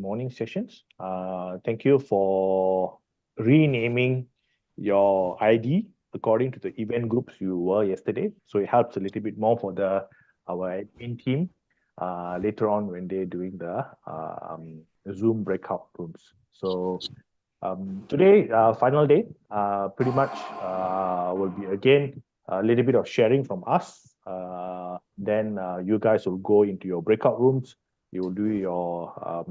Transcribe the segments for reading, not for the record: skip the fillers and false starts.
morning sessions. Thank you for renaming your ID according to the event groups you were yesterday. So it helps a little bit more for our admin team later on when they're doing the Zoom breakout rooms. So today, final day, pretty much will be again a little bit of sharing from us. Then you guys will go into your breakout rooms. You will do your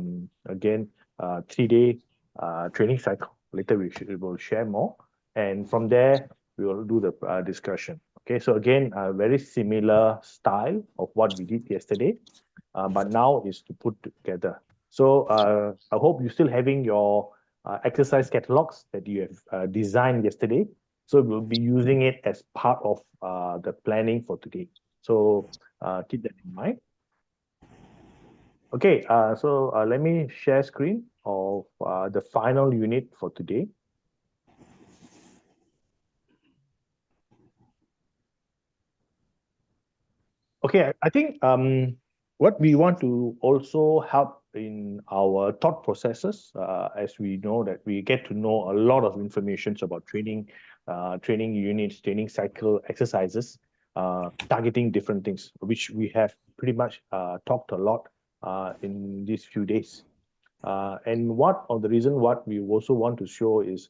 again 3 day training cycle. Later will share more, and from there we will do the discussion. Okay, so again, a very similar style of what we did yesterday, but now is to put together. So I hope you're still having your exercise catalogs that you have designed yesterday. So we'll be using it as part of the planning for today. So keep that in mind. Okay, so let me share screen of the final unit for today. Okay, I think what we want to also help in our thought processes, as we know that we get to know a lot of information about training, training units, training cycle exercises, targeting different things, which we have pretty much talked a lot in these few days. And what of the reason what we also want to show is,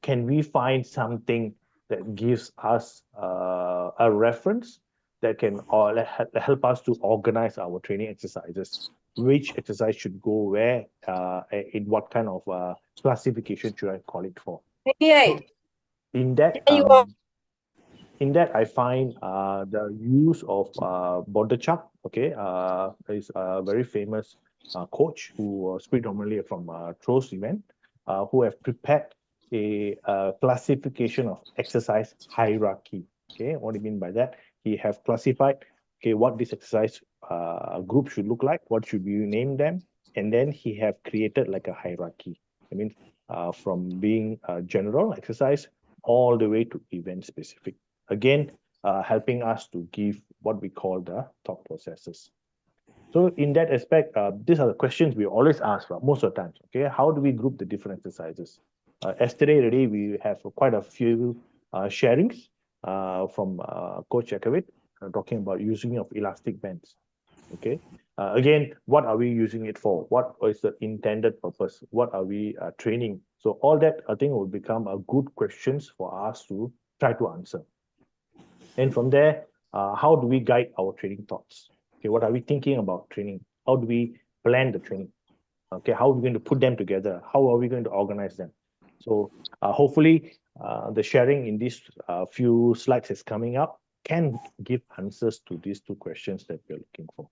can we find something that gives us a reference that can help us to organize our training exercises? Which exercise should go where, in what kind of classification should I call it for? So in that, I find the use of Bondarchuk, okay, is a very famous coach who was predominantly from Trost event, who have prepared a classification of exercise hierarchy. Okay, what do you mean by that? He have classified, okay, what this exercise group should look like, what should you name them, and then he have created like a hierarchy. I mean, from being a general exercise all the way to event specific. Again, helping us to give what we call the thought processes. So in that aspect, these are the questions we always ask most of the times. Okay, how do we group the different exercises? Yesterday already we have quite a few sharings from Coach Jakavit talking about using of elastic bands. Okay, again, what are we using it for? What is the intended purpose? What are we training? So all that I think will become a good questions for us to try to answer. And from there, how do we guide our training thoughts? Okay, what are we thinking about training? How do we plan the training? Okay, how are we going to put them together? How are we going to organize them? So hopefully, the sharing in these few slides that's coming up can give answers to these two questions that we're looking for.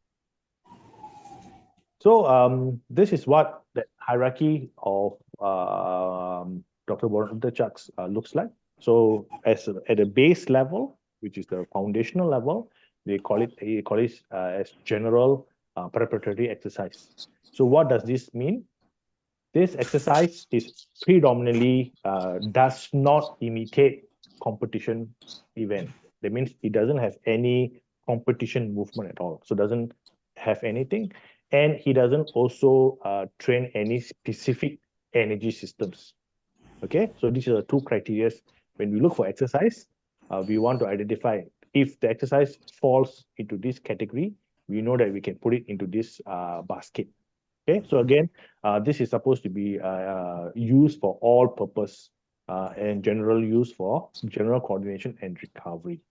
So this is what the hierarchy of Dr. Bondarchuk looks like. So at a base level, which is the foundational level, they call it as general preparatory exercise. So what does this mean? This exercise is predominantly does not imitate competition event. That means it doesn't have any competition movement at all. So doesn't have anything, and he doesn't also train any specific energy systems. Okay, so these are the two criteria. When we look for exercise, we want to identify if the exercise falls into this category, we know that we can put it into this basket. Okay, so again, this is supposed to be used for all purpose and general use for general coordination and recovery.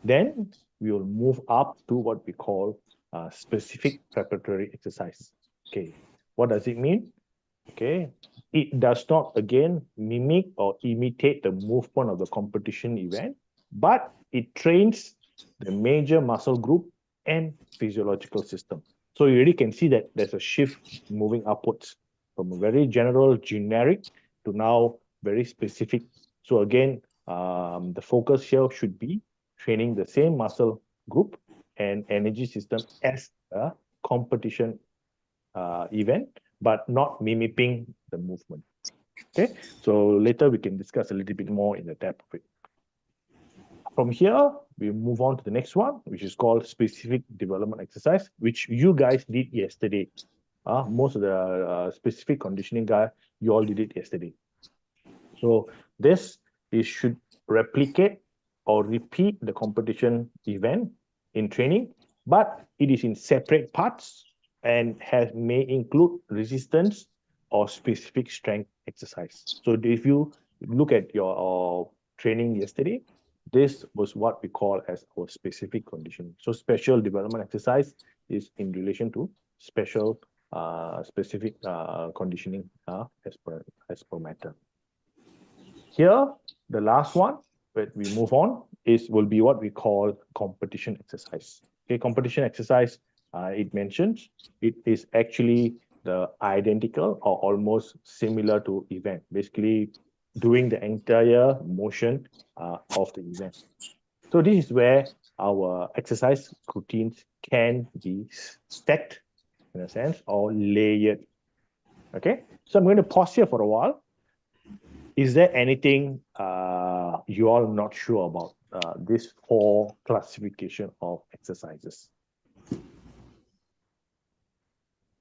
Then we will move up to what we call specific preparatory exercise. Okay, what does it mean? Okay, it does not again mimic or imitate the movement of the competition event, but it trains the major muscle group and physiological system. So you already can see that there's a shift moving upwards from a very general, generic to now very specific. So again, the focus here should be training the same muscle group and energy system as a competition event, but not mimicking the movement. Okay, so later we can discuss a little bit more in the depth of it. From here, we move on to the next one, which is called specific development exercise, which you guys did yesterday. most of the specific conditioning guy, you all did it yesterday. So this is should replicate or repeat the competition event in training, but it is in separate parts and may include resistance or specific strength exercise. So if you look at your training yesterday, this was what we call as our specific conditioning. So special development exercise is in relation to specific conditioning as per matter. Here, the last one, when we move on, will be what we call competition exercise. Okay, competition exercise, it mentions, it is actually the identical or almost similar to event, basically doing the entire motion of the event. So this is where our exercise routines can be stacked in a sense or layered. Okay, so I'm going to pause here for a while. Is there anything you all not sure about this 4 classification of exercises?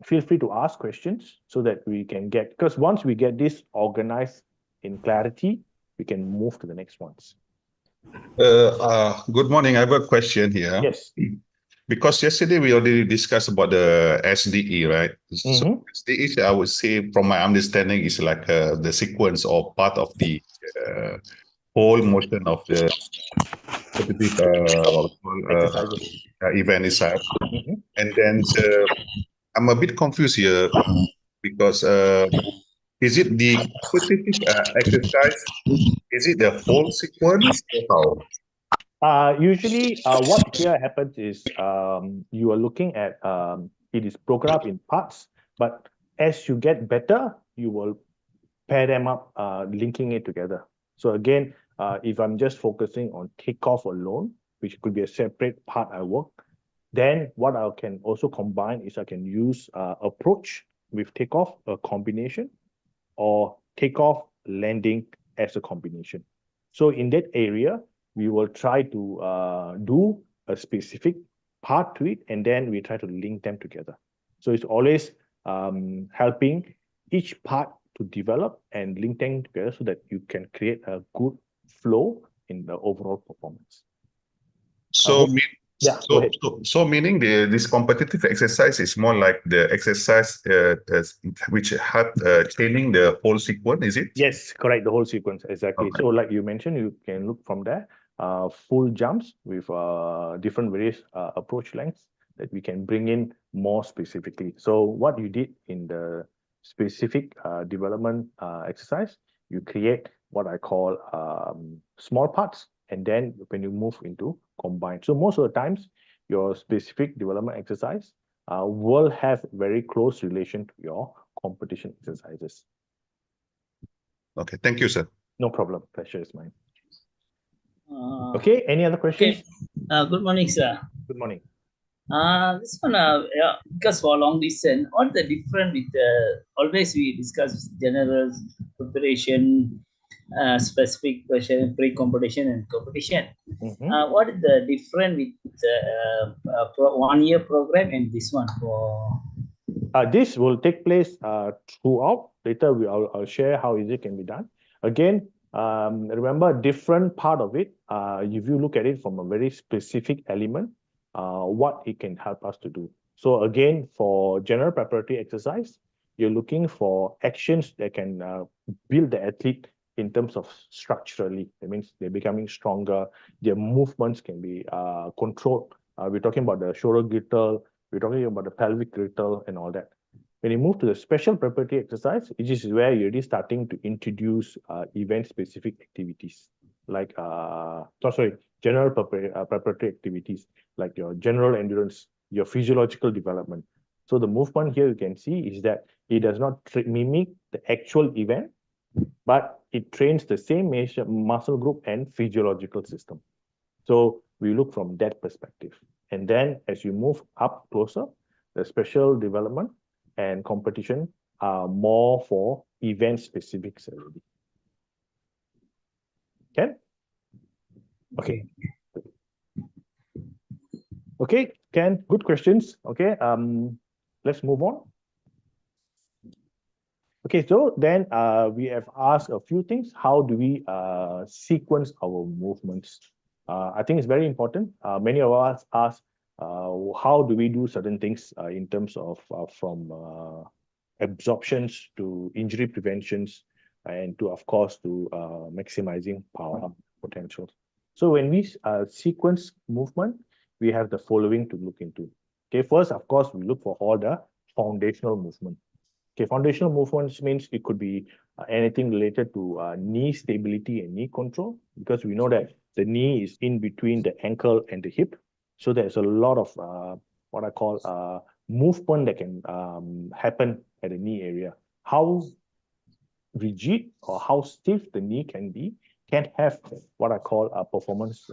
Feel free to ask questions so that we can get, because once we get this organized in clarity, we can move to the next ones. Good morning. I have a question here. Yes. Because yesterday we already discussed about the SDE, right? So SDE, I would say, from my understanding, is like the sequence or part of the whole motion of the event itself. And then I'm a bit confused here because is it the specific exercise? Is it the whole sequence or how? Usually, what here happens is you are looking at it is broken up in parts, but as you get better, you will pair them up, linking it together. So again, if I'm just focusing on takeoff alone, which could be a separate part I work, then what I can also combine is I can use approach with takeoff, a combination, or takeoff landing as a combination. So in that area, we will try to do a specific part to it, and then we try to link them together. So it's always helping each part to develop and link them together so that you can create a good flow in the overall performance. So, go ahead. So meaning this competitive exercise is more like the exercise which help training the whole sequence, is it? Yes, correct. The whole sequence, exactly. Okay. So like you mentioned, you can look from there, full jumps with different various approach lengths that we can bring in more specifically. So what you did in the specific development exercise, you create what I call small parts, and then when you move into combine. So most of the times, your specific development exercise will have very close relation to your competition exercises. Okay, thank you, sir. No problem. Pleasure is mine. Okay, any other questions? Okay. Good morning, sir. Good morning. This one, because for long distance, what the difference with always we discuss general preparation, specific question, pre-competition and competition. What is the difference with 1 year program and this one for? This will take place throughout. Later, I'll share how easy it can be done. Again, remember, different part of it. If you look at it from a very specific element, what it can help us to do. So again, for general preparatory exercise, you're looking for actions that can build the athlete in terms of structurally. That means they're becoming stronger. Their movements can be controlled. We're talking about the shoulder girdle. We're talking about the pelvic girdle and all that. When you move to the special preparatory exercise, it is where you're really starting to introduce event-specific activities, like general preparatory activities, like your general endurance, your physiological development. So the movement here you can see is that it does not mimic the actual event, but it trains the same muscle group and physiological system. So we look from that perspective. And then as you move up closer, the special development and competition are more for event specifics already. Okay. Okay, Ken, good questions. Okay, let's move on. Okay, so then we have asked a few things. How do we sequence our movements? I think it's very important. Many of us ask, how do we do certain things in terms of from absorptions to injury preventions and to, of course, to maximizing power potentials. So when we sequence movement, we have the following to look into. Okay, first, of course, we look for all the foundational movement. Okay, foundational movements means it could be anything related to knee stability and knee control, because we know that the knee is in between the ankle and the hip. So there's a lot of what I call movement that can happen at the knee area. How rigid or how stiff the knee can be can have what I call a performance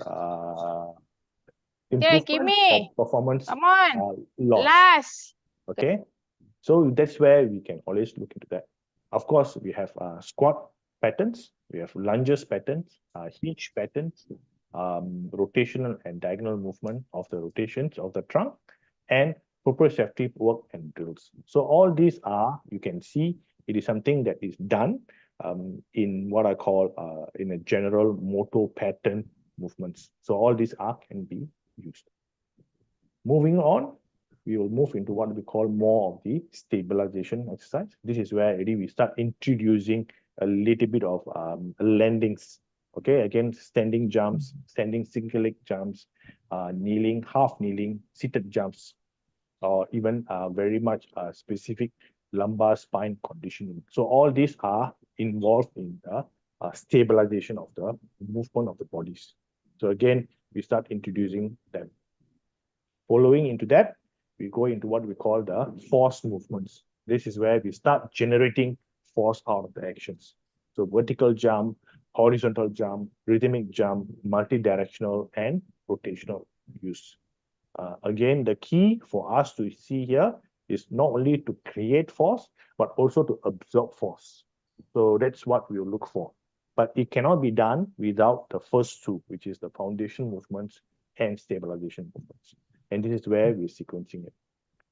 Okay, give improvement me. or performance Come on. loss. Last. Okay, so that's where we can always look into that. Of course, we have squat patterns, we have lunges patterns, hinge patterns, rotational and diagonal movement of the rotations of the trunk, and proprioceptive work and drills. So all these are, you can see, it is something that is done in what I call in a general motor pattern movements. So all these are can be used. Moving on, we will move into what we call more of the stabilization exercise. This is where already we start introducing a little bit of landings. Okay, again, standing jumps, standing single leg jumps, kneeling, half kneeling, seated jumps, or even very much specific lumbar spine conditioning. So all these are involved in the stabilization of the movement of the bodies. So again, we start introducing them. Following into that, we go into what we call the force movements. This is where we start generating force out of the actions. So vertical jump, horizontal jump, rhythmic jump, multi-directional, and rotational use. Again, the key for us to see here is not only to create force, but also to absorb force. So that's what we'll look for. But it cannot be done without the first two, which is the foundation movements and stabilization movements. And this is where we're sequencing it.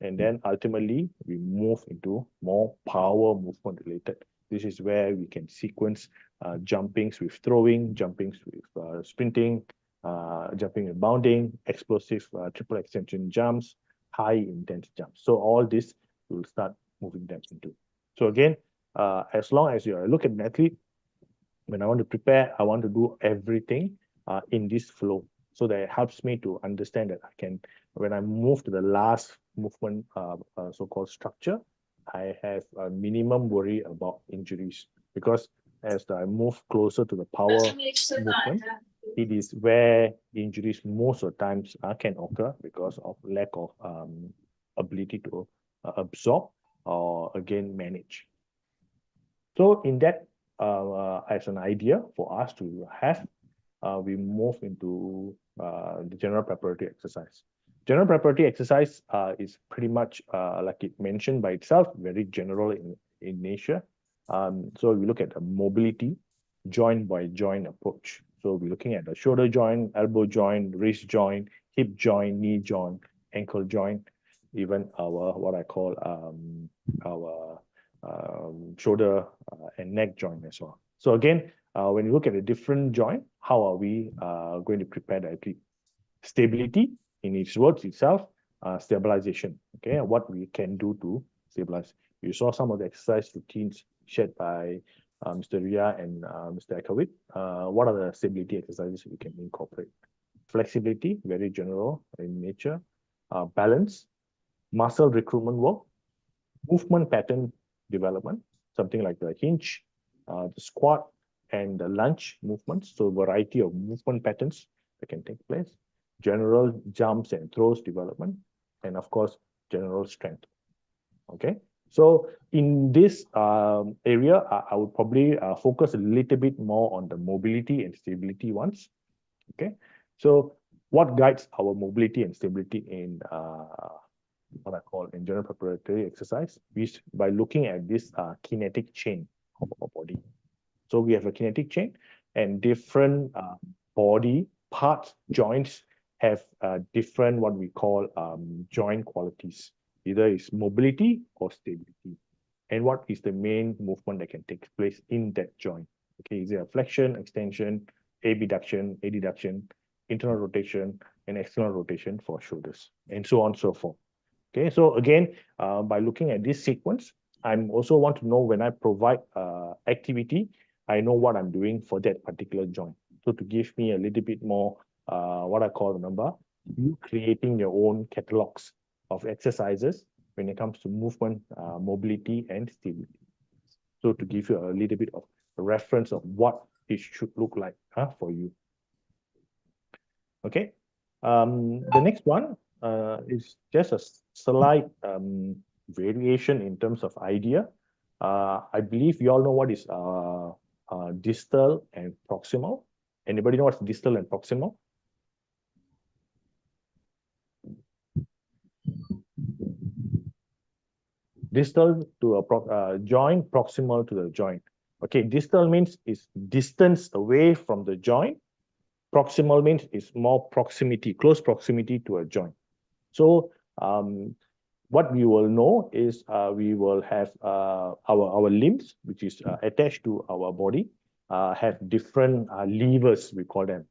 And then ultimately, we move into more power movement related. This is where we can sequence jumpings with throwing, jumpings with sprinting, jumping and bounding, explosive triple extension jumps, high intense jumps. So all this we'll start moving them into. So again, as long as you look at an athlete, when I want to prepare, I want to do everything in this flow. So that it helps me to understand that I can, when I move to the last movement, so-called structure, I have a minimum worry about injuries, because as I move closer to the power movement, it is where injuries most of the times can occur because of lack of ability to absorb or again manage. So in that, as an idea for us to have, we move into the general preparatory exercise. General preparatory exercise is pretty much like it mentioned by itself, very general in nature. So we look at a mobility, joint by joint approach. So we're looking at the shoulder joint, elbow joint, wrist joint, hip joint, knee joint, ankle joint, even our what I call our shoulder and neck joint as well. So again, when you look at a different joint, how are we going to prepare the athlete? Stability, in its words itself, stabilization. Okay, and what we can do to stabilize. You saw some of the exercise routines shared by Mr. Ria and Mr. Akawit. What are the stability exercises we can incorporate? Flexibility, very general in nature. Balance, muscle recruitment work, movement pattern development, something like the hinge, the squat, and the lunge movements. So variety of movement patterns that can take place. General jumps and throws development, and of course, general strength. Okay. So in this area, I would probably focus a little bit more on the mobility and stability ones. Okay. So what guides our mobility and stability in what I call in general preparatory exercise is by looking at this kinetic chain of our body. So we have a kinetic chain, and different body parts, joints have different what we call joint qualities. Either it's mobility or stability. and what is the main movement that can take place in that joint. Okay, is it a flexion, extension, abduction, adduction, internal rotation, and external rotation for shoulders, and so on and so forth. Okay, so again, by looking at this sequence, I'm also want to know when I provide activity, I know what I'm doing for that particular joint. So to give me a little bit more, what I call, remember, you creating your own catalogs of exercises when it comes to movement, mobility, and stability. So to give you a little bit of a reference of what it should look like for you. Okay. The next one is just a slight variation in terms of idea. I believe you all know what is distal and proximal. Anybody know what's distal and proximal? Distal to a joint, proximal to the joint. Okay, distal means is distance away from the joint. Proximal means is more proximity, close proximity to a joint. So what we will know is we will have our limbs, which is attached to our body, have different levers, we call them,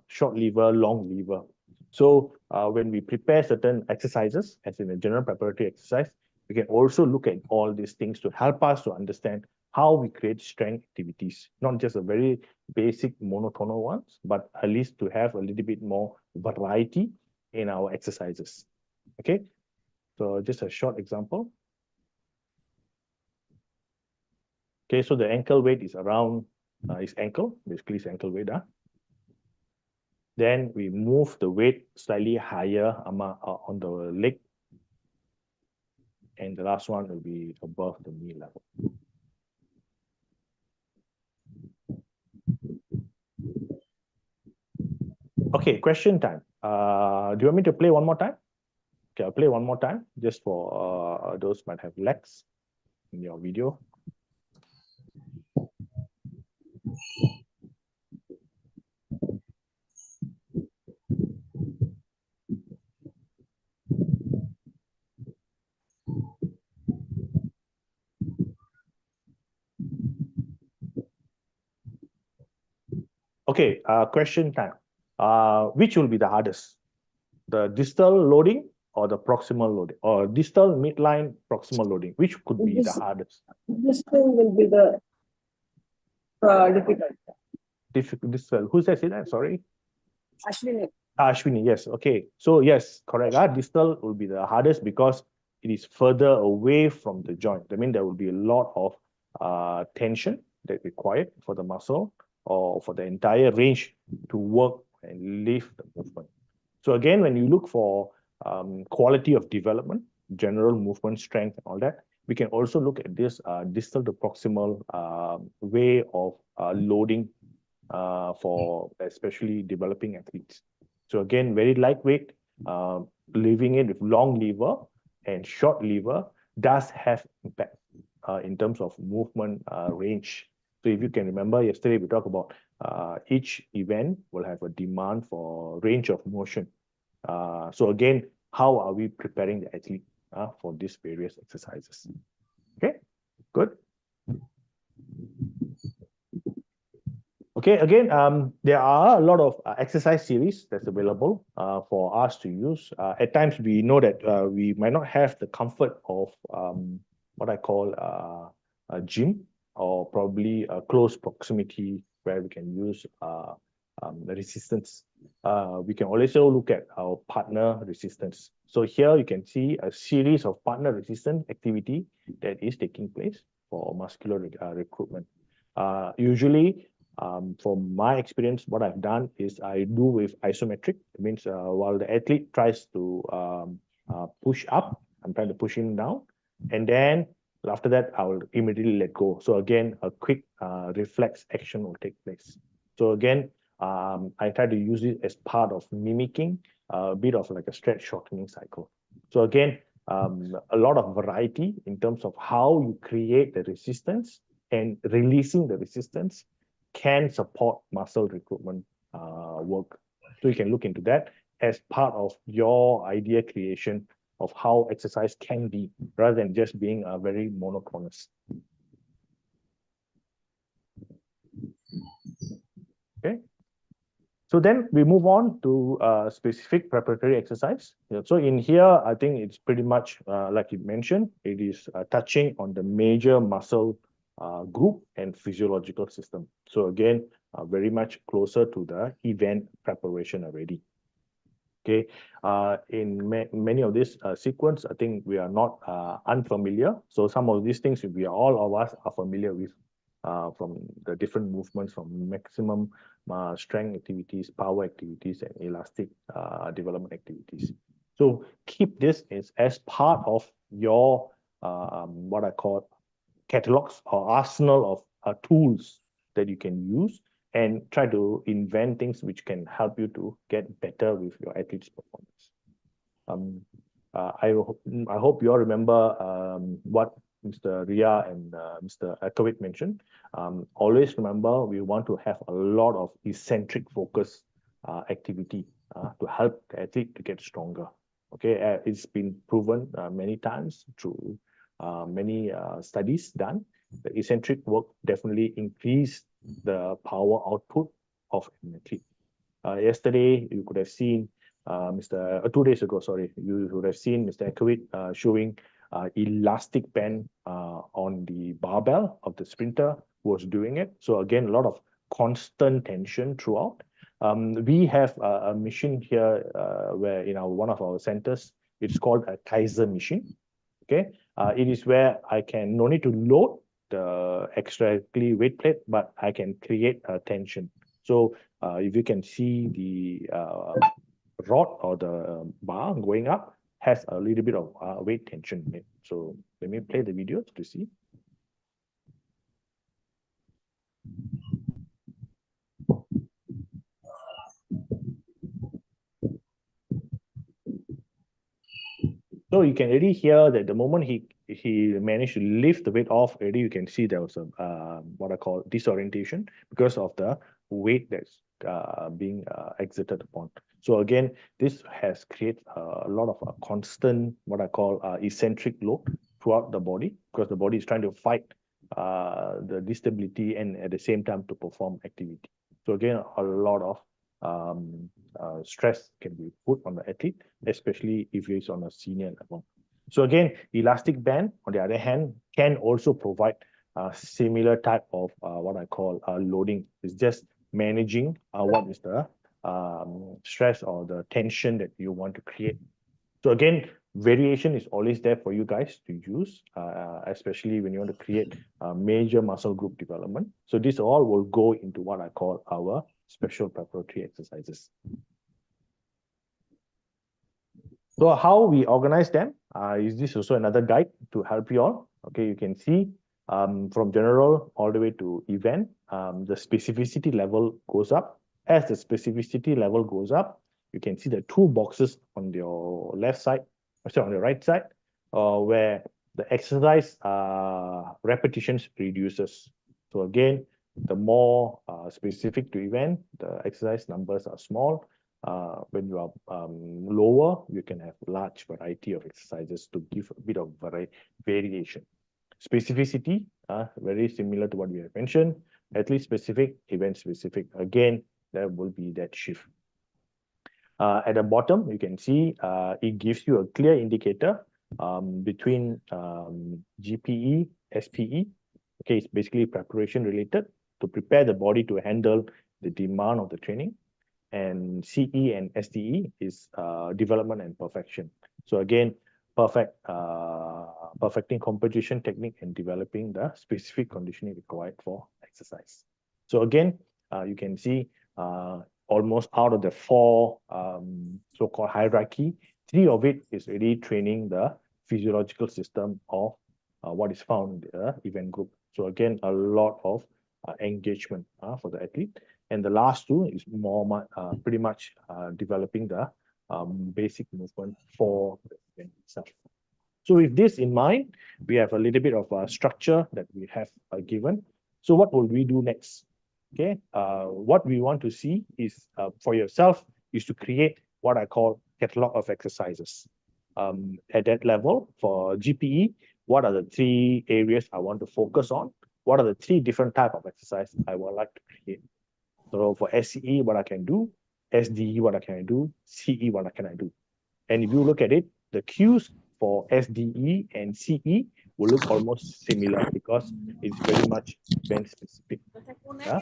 short lever, long lever. So when we prepare certain exercises, as in a general preparatory exercise, we can also look at all these things to help us to understand how we create strength activities, not just a very basic monotonal ones, but at least to have a little bit more variety in our exercises. Okay, so just a short example. Okay, so the ankle weight is around his ankle, basically his ankle weight. Then we move the weight slightly higher on the leg. And the last one will be above the knee level. Okay, question time. Do you want me to play one more time? Okay, I'll play one more time just for those might have lags in your video. Okay, question time. Which will be the hardest? The distal loading or the proximal loading? Or distal midline proximal loading? Which could be the hardest? Distal will be the difficult. Distal. Who says it? Sorry. Ashwini. Ashwini, yes. Okay. So yes, correct. Distal will be the hardest because it is further away from the joint. I mean, there will be a lot of tension that required for the muscle or for the entire range to work and lift the movement. So again, when you look for quality of development, general movement strength and all that, we can also look at this distal to proximal way of loading for especially developing athletes. So again, very lightweight, leaving it with long lever and short lever does have impact in terms of movement range. So if you can remember, yesterday we talked about each event will have a demand for range of motion. So again, how are we preparing the athlete for these various exercises? Okay, good. Okay, again, there are a lot of exercise series that's available for us to use. At times, we know that we might not have the comfort of what I call a gym or probably a close proximity where we can use the resistance. We can also look at our partner resistance. So here you can see a series of partner resistance activity that is taking place for muscular recruitment. Usually, from my experience, what I've done is I do with isometric. It means while the athlete tries to push up, I'm trying to push him down. And then after that, I will immediately let go. So again, a quick reflex action will take place. So again, I try to use it as part of mimicking a bit of like a stretch shortening cycle. So again, a lot of variety in terms of how you create the resistance and releasing the resistance can support muscle recruitment work. So you can look into that as part of your idea creation of how exercise can be, rather than just being very monotonous. Okay. So then we move on to specific preparatory exercise. Yeah, so in here, I think it's pretty much like you mentioned, it is touching on the major muscle group and physiological system. So again, very much closer to the event preparation already. Okay, in many of this sequence, I think we are not unfamiliar. So some of these things we all of us are familiar with from the different movements, from maximum strength activities, power activities, and elastic development activities. So keep this as part of your what I call catalogs or arsenal of tools that you can use, and try to invent things which can help you to get better with your athlete's performance. I hope you all remember what Mr. Ria and Mr. Akawit mentioned. Always remember, we want to have a lot of eccentric focus activity to help the athlete to get stronger. Okay, it's been proven many times through many studies done. The eccentric work definitely increase the power output of an athlete. Yesterday, you could have seen 2 days ago, sorry, you would have seen Mr. Akawit showing elastic band on the barbell of the sprinter who was doing it. So again, a lot of constant tension throughout. We have a machine here where in one of our centers, it's called a Kaiser machine. Okay, it is where I can no need to load the extractly weight plate, but I can create a tension. So if you can see the rod or the bar going up has a little bit of weight tension in it. So let me play the video to see. So you can already hear that the moment he managed to lift the weight off, already you can see there was a what I call disorientation because of the weight that's being exerted upon. So again, this has created a lot of constant what I call eccentric load throughout the body, because the body is trying to fight the instability and at the same time to perform activity. So again, a lot of stress can be put on the athlete, especially if he's on a senior level. So again, elastic band, on the other hand, can also provide a similar type of what I call loading. It's just managing what is the stress or the tension that you want to create. So again, variation is always there for you guys to use, especially when you want to create major muscle group development. So this all will go into what I call our special preparatory exercises. So how we organize them is this also another guide to help you all. Okay, you can see from general all the way to event, the specificity level goes up. As the specificity level goes up, you can see the two boxes on your left side, sorry, on the right side, where the exercise repetitions reduces. So again, the more specific to event, the exercise numbers are small. When you are lower, you can have large variety of exercises to give a bit of variation. Specificity, very similar to what we have mentioned, athlete specific, event specific. Again, there will be that shift. At the bottom, you can see it gives you a clear indicator between GPE, SPE. Okay, it's basically preparation related to prepare the body to handle the demand of the training. And CE and STE is development and perfection. So again, perfecting composition technique and developing the specific conditioning required for exercise. So again, you can see almost out of the four so-called hierarchy, 3 of it is really training the physiological system of what is found in the event group. So again, a lot of engagement for the athlete. And the last 2 is more pretty much developing the basic movement for the event itself. So with this in mind, we have a little bit of a structure that we have given. So what will we do next? Okay, what we want to see is for yourself is to create what I call catalog of exercises. at that level. For GPE, what are the 3 areas I want to focus on? What are the 3 different type of exercise I would like to create? So for SCE, what I can do, SDE, what can I do, CE, what can I do? And if you look at it, the cues for SDE and CE will look almost similar because it's very much event specific. Yeah?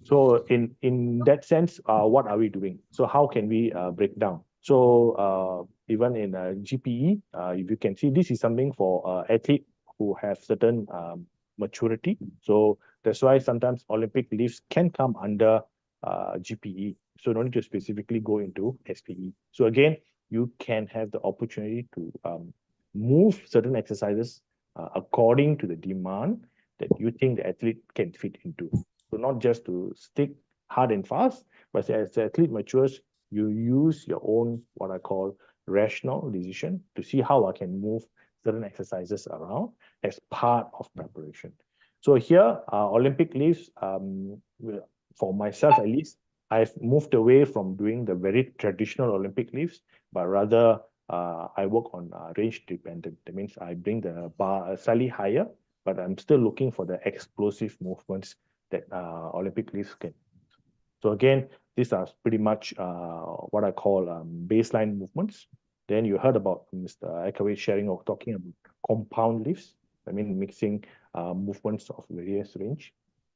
So in that sense, what are we doing? So how can we break down? So even in GPE, if you can see, this is something for athlete who have certain maturity. So that's why sometimes Olympic lifts can come under GPE. So no need to specifically go into SPE. So again, you can have the opportunity to move certain exercises according to the demand that you think the athlete can fit into. So not just to stick hard and fast, but as the athlete matures, you use your own, what I call rational decision to see how I can move certain exercises around as part of preparation. So here, Olympic lifts, for myself at least, I've moved away from doing the very traditional Olympic lifts, but rather I work on range dependent. That means I bring the bar slightly higher, but I'm still looking for the explosive movements that Olympic lifts can. So again, these are pretty much what I call baseline movements. Then you heard about Mr. Ekawe sharing or talking about compound lifts. I mean, mixing movements of various range.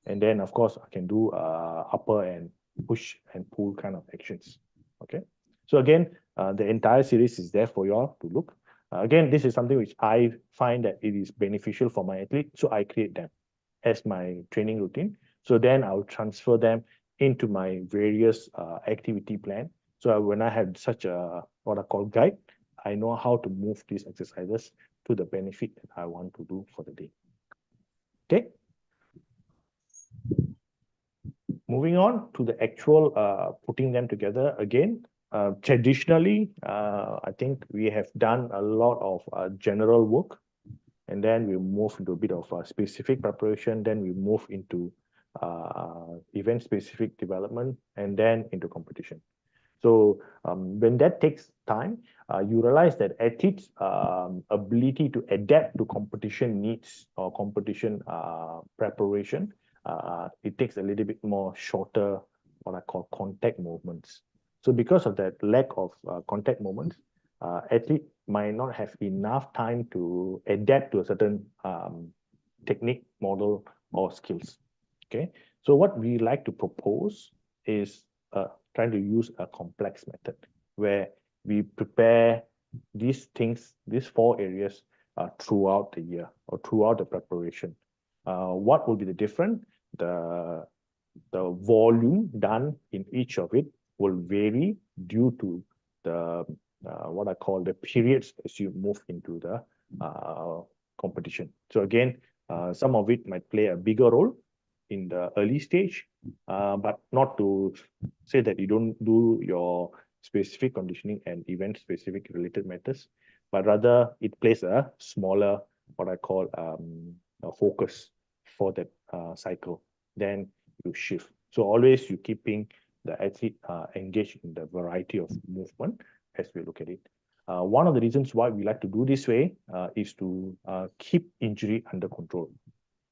And then, of course, I can do upper and push and pull kind of actions. Okay. So again, the entire series is there for you all to look. Again, this is something which I find that it is beneficial for my athlete. So I create them as my training routine. So then I'll transfer them into my various activity plan. So when I have such a what I call guide, I know how to move these exercises to the benefit that I want to do for the day. Okay. Moving on to the actual putting them together again. Traditionally, I think we have done a lot of general work, and then we move into a bit of specific preparation. Then we move into event-specific development, and then into competition. So when that takes time, you realize that athletes' ability to adapt to competition needs or competition preparation, it takes a little bit more shorter, what I call contact movements. So because of that lack of contact moments, athlete might not have enough time to adapt to a certain technique, model, or skills. Okay, so what we like to propose is trying to use a complex method where we prepare these things, these 4 areas throughout the year or throughout the preparation. What will be the difference? The volume done in each of it will vary due to the what I call the periods as you move into the competition. So again, some of it might play a bigger role in the early stage, but not to say that you don't do your specific conditioning and event-specific related matters, but rather it plays a smaller, what I call a focus for that cycle. Then you shift. So always you keeping the athlete engaged in the variety of movement as we look at it. One of the reasons why we like to do this way is to keep injury under control.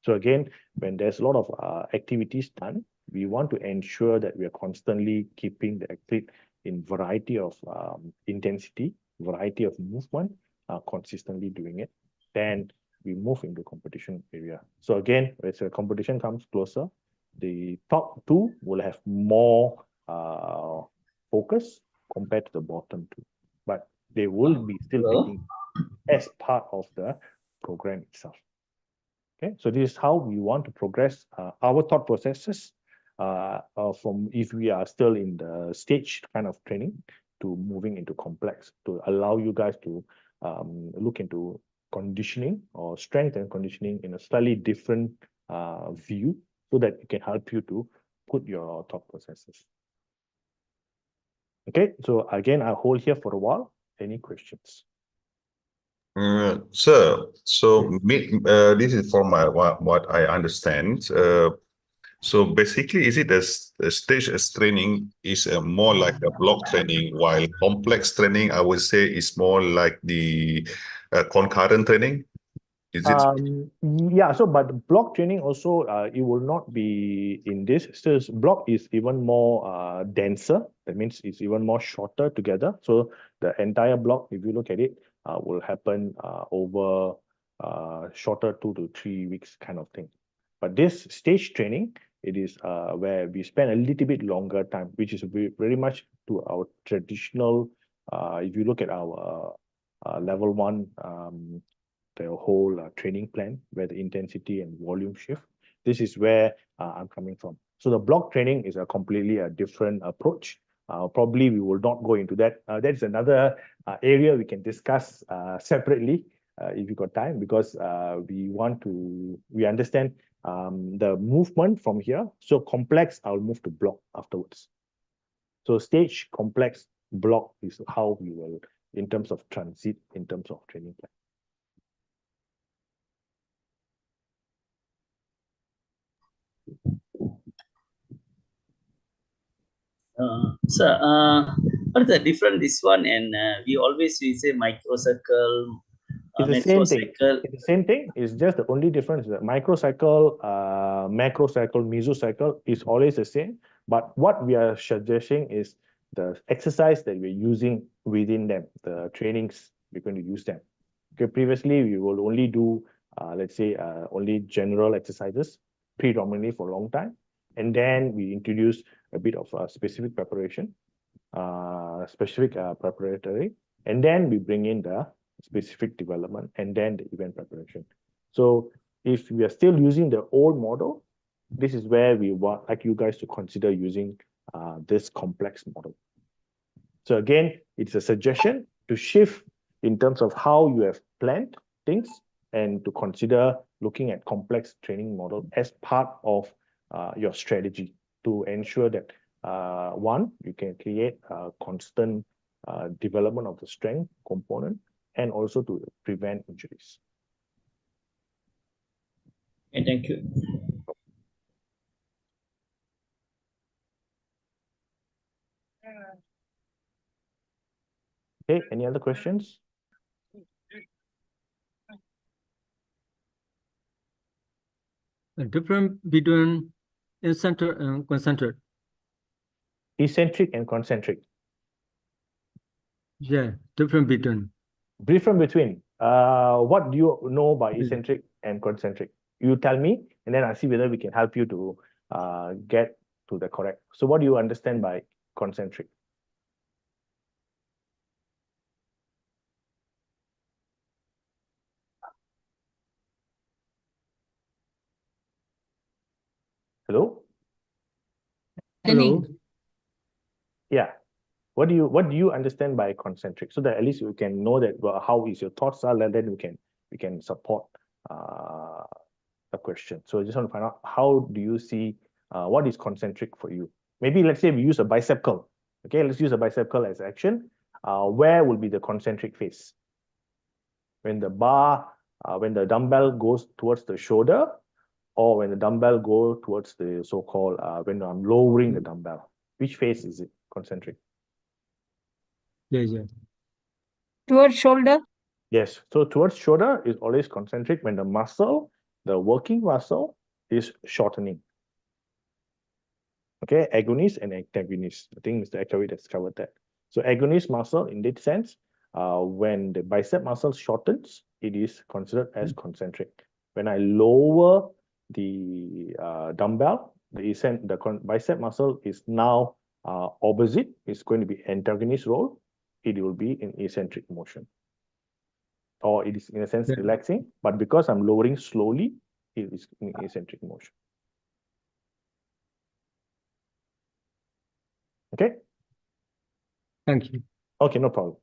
So again, when there's a lot of activities done, we want to ensure that we are constantly keeping the athlete in variety of intensity, variety of movement, consistently doing it. Then we move into competition area. So again, as the competition comes closer, the top 2 will have more focus compared to the bottom 2, but they will be still taking as part of the program itself. Okay, so this is how we want to progress our thought processes from if we are still in the stage kind of training to moving into complex to allow you guys to look into conditioning or strength and conditioning in a slightly different view so that it can help you to put your thought processes. Okay, so again, I'll hold here for a while. Any questions? Sir, so this is for my what I understand. So basically, is it a stage as training is more like a block training, while complex training, I would say, is more like the concurrent training? Is it? Yeah, so but block training also it will not be in this. So block is even more denser. That means it's even more shorter together. So the entire block, if you look at it, will happen over shorter 2 to 3 weeks kind of thing. But this stage training, it is where we spend a little bit longer time, which is very much to our traditional. If you look at our level one. The whole training plan where the intensity and volume shift. This is where I'm coming from. So the block training is a completely different approach. Probably we will not go into that. That's another area we can discuss separately if you got time, because we understand the movement from here. So complex, I'll move to block afterwards. So stage, complex, block is how we will, in terms of transit, in terms of training plan. What is the difference this one and we say microcycle, It's the same thing. macrocycle. It's the same thing. It's just the only difference is that microcycle, macrocycle, mesocycle is always the same. But what we are suggesting is the exercise that we're using within them, the trainings we're going to use them. Okay, previously we will only do, let's say, only general exercises, predominantly for a long time, and then we introduce a bit of specific preparation, preparatory, and then we bring in the specific development and then the event preparation. So if we are still using the old model, this is where we want like you guys to consider using this complex model. So again, it's a suggestion to shift in terms of how you have planned things and to consider looking at complex training model as part of your strategy to ensure that one, you can create a constant development of the strength component and also to prevent injuries. Okay, thank you. Okay, any other questions? The difference between eccentric and concentric. Eccentric and concentric. Yeah, different between. Different between. What do you know by eccentric and concentric? You tell me, and then I'll see whether we can help you to get to the correct. So what do you understand by concentric? Hello? Hello. Yeah. What do you understand by concentric? So that at least you can know that how is your thoughts are, and then we can support the question. So I just want to find out how do you see what is concentric for you? Maybe let's say we use a bicep curl. Okay, let's use a bicep curl as action. Where will be the concentric phase? When the when the dumbbell goes towards the shoulder, or when the dumbbell goes towards the so-called when I'm lowering the dumbbell. Which phase is it concentric? Yeah. Towards shoulder. Yes. So towards shoulder is always concentric when the muscle, the working muscle, is shortening. Okay, agonist and antagonist. I think Mr. Ekawi has covered that. So agonist muscle, in that sense, when the bicep muscle shortens, it is considered as concentric. When I lower the dumbbell, the bicep muscle is now opposite. It's going to be antagonist role. It will be in eccentric motion, or it is in a sense relaxing. But because I'm lowering slowly, it is in eccentric motion. Okay. Thank you. Okay, no problem.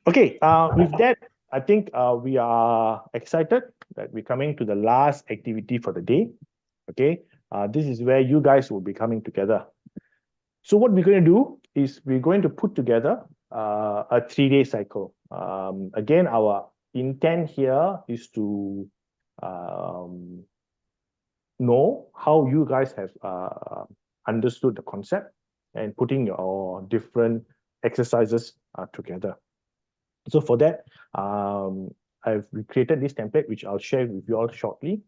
Okay, with that, I think we are excited that we're coming to the last activity for the day. Okay, this is where you guys will be coming together. So what we're going to do is we're going to put together a 3-day cycle. Again, our intent here is to know how you guys have understood the concept and putting your different exercises together. So for that, I've created this template, which I'll share with you all shortly.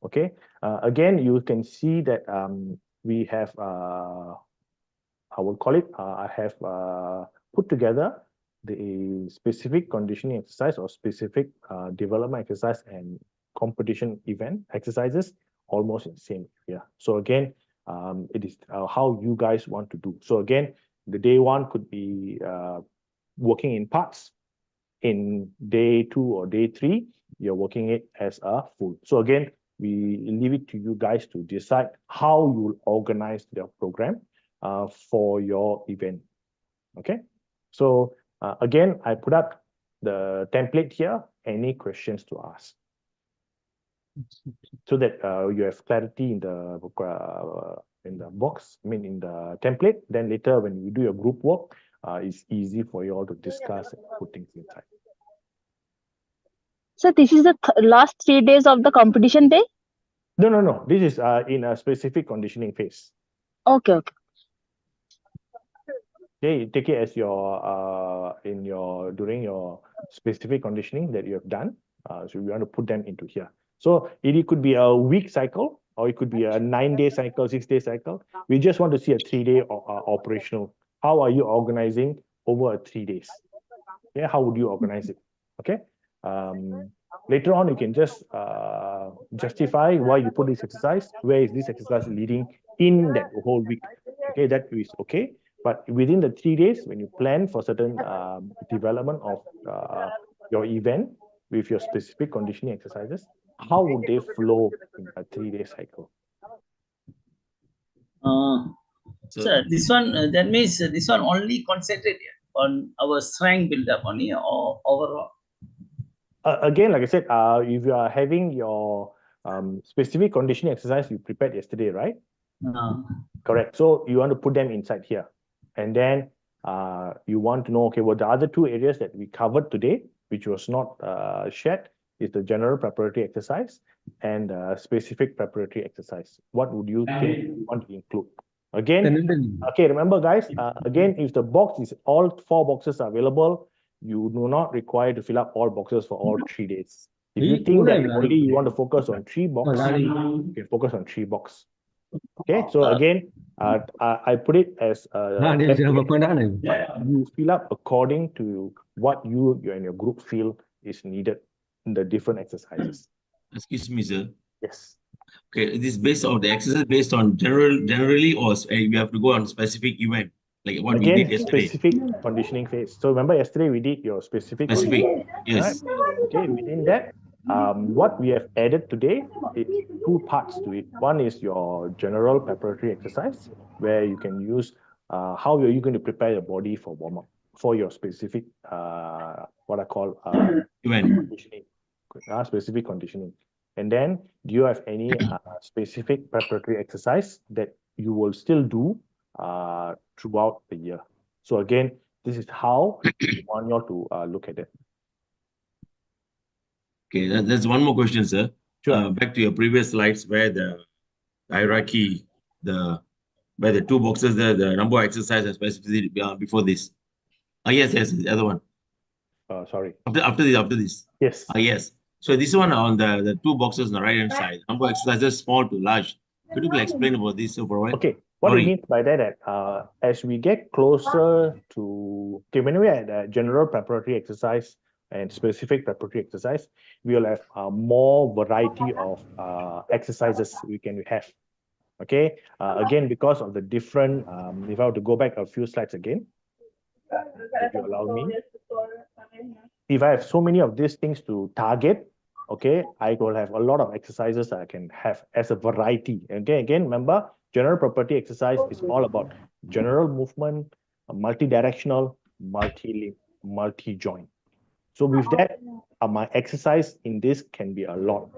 Okay. Again, you can see that we have, I will call it, I have put together the specific conditioning exercise or specific development exercise and competition event exercises almost in the same area. So again, it is how you guys want to do. So again, the day one could be working in parts. In day 2 or day 3, you're working it as a full. So again, we leave it to you guys to decide how you will organize your program for your event. Okay. So again, I put up the template here. Any questions to ask? So that you have clarity in the box, I mean in the template. Then later when you do your group work, it's easy for you all to discuss and put things inside. So this is the last 3 days of the competition day? No. This is in a specific conditioning phase. Okay. Okay, take it as your during your specific conditioning that you have done. So we want to put them into here. So it could be a week cycle, or it could be a 9-day cycle, 6-day cycle. We just want to see a 3-day operational. How are you organizing over 3 days? Yeah, how would you organize it? Okay. Later on, you can just justify why you put this exercise. Where is this exercise leading in that whole week? Okay, that is okay. But within the 3 days, when you plan for certain development of your event with your specific conditioning exercises, how would they flow in a 3-day cycle? So this one, that means this one only concentrated on our strength build-up only, or overall? Again, like I said, if you are having your specific conditioning exercise you prepared yesterday, right? Correct. So you want to put them inside here. And then you want to know, okay, well, the other 2 areas that we covered today, which was not shared, is the general preparatory exercise and specific preparatory exercise. What would you think you want to include? Again, okay, remember guys, again, if the box is all 4 boxes are available, you do not require to fill up all boxes for all 3 days. If you think that only you want to focus on 3 boxes, you can focus on 3 boxes. Okay, so again, I put it as you fill up according to what you and your group feel is needed in the different exercises. Excuse me, sir. Yes. Okay, this is based on the exercise based on generally, or we have to go on specific event, like what we did yesterday. Specific conditioning phase. So remember yesterday we did your specific. Yes. Right? Okay, within that, what we have added today is 2 parts to it. One is your general preparatory exercise, where you can use how are you going to prepare your body for warm-up for your specific what I call event conditioning, specific conditioning. And then do you have any specific preparatory exercise that you will still do throughout the year? So again, this is how we want you all to look at it. Okay, that's one more question, sir. Sure. Back to your previous slides where the hierarchy, where the 2 boxes, the number of exercises specifically before this. Yes, the other one. Sorry. After this. Yes. Yes. So this one on the 2 boxes on the right hand side, number of exercises small to large. Could you please explain about this for a while? Okay. What it means by that, as we get closer to, okay, when we had general preparatory exercise and specific preparatory exercise, we will have more variety of exercises we can have. Okay. Again, because of the different, if I were to go back a few slides again, if you allow me. If I have so many of these things to target, okay, I will have a lot of exercises I can have as a variety. Okay, again, remember, general preparatory exercise is all about general movement, multi-directional, multi-limb, multi-joint. So with that, my exercise in this can be a lot.